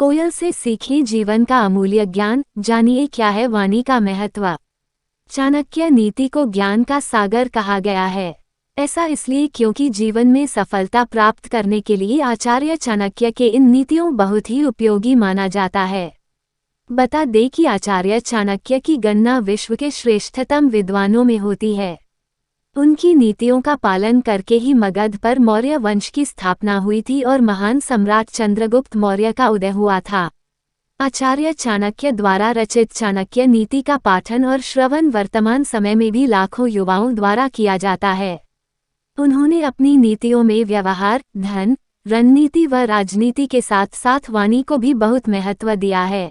कोयल से सीखें जीवन का अमूल्य ज्ञान, जानिए क्या है वाणी का महत्व। चाणक्य नीति को ज्ञान का सागर कहा गया है। ऐसा इसलिए क्योंकि जीवन में सफलता प्राप्त करने के लिए आचार्य चाणक्य के इन नीतियों बहुत ही उपयोगी माना जाता है। बता दें कि आचार्य चाणक्य की गणना विश्व के श्रेष्ठतम विद्वानों में होती है। उनकी नीतियों का पालन करके ही मगध पर मौर्य वंश की स्थापना हुई थी और महान सम्राट चंद्रगुप्त मौर्य का उदय हुआ था। आचार्य चाणक्य द्वारा रचित चाणक्य नीति का पाठन और श्रवण वर्तमान समय में भी लाखों युवाओं द्वारा किया जाता है। उन्होंने अपनी नीतियों में व्यवहार, धन, रणनीति व राजनीति के साथ साथ वाणी को भी बहुत महत्व दिया है।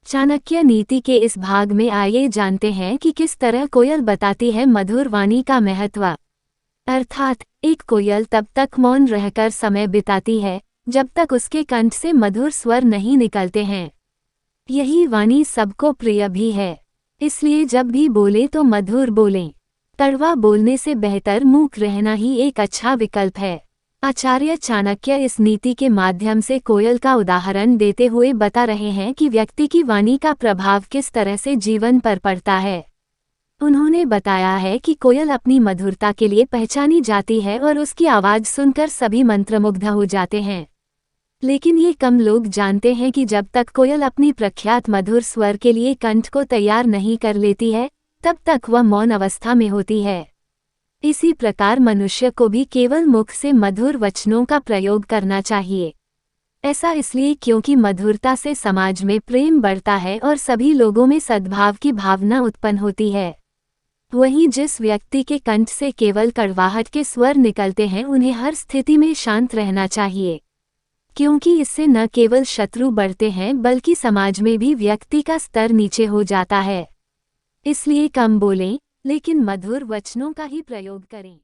चाणक्य नीति के इस भाग में आइए जानते हैं कि किस तरह कोयल बताती है मधुर वाणी का महत्व। अर्थात एक कोयल तब तक मौन रहकर समय बिताती है जब तक उसके कंठ से मधुर स्वर नहीं निकलते हैं। यही वाणी सबको प्रिय भी है, इसलिए जब भी बोले तो मधुर बोलें। कड़वा बोलने से बेहतर मूक रहना ही एक अच्छा विकल्प है। आचार्य चाणक्य इस नीति के माध्यम से कोयल का उदाहरण देते हुए बता रहे हैं कि व्यक्ति की वाणी का प्रभाव किस तरह से जीवन पर पड़ता है। उन्होंने बताया है कि कोयल अपनी मधुरता के लिए पहचानी जाती है और उसकी आवाज़ सुनकर सभी मंत्रमुग्ध हो जाते हैं। लेकिन ये कम लोग जानते हैं कि जब तक कोयल अपनी प्रख्यात मधुर स्वर के लिए कंठ को तैयार नहीं कर लेती है, तब तक वह मौन अवस्था में होती है। इसी प्रकार मनुष्य को भी केवल मुख से मधुर वचनों का प्रयोग करना चाहिए। ऐसा इसलिए क्योंकि मधुरता से समाज में प्रेम बढ़ता है और सभी लोगों में सद्भाव की भावना उत्पन्न होती है। वहीं जिस व्यक्ति के कंठ से केवल कड़वाहट के स्वर निकलते हैं, उन्हें हर स्थिति में शांत रहना चाहिए, क्योंकि इससे न केवल शत्रु बढ़ते हैं बल्कि समाज में भी व्यक्ति का स्तर नीचे हो जाता है। इसलिए कम बोलें, लेकिन मधुर वचनों का ही प्रयोग करें।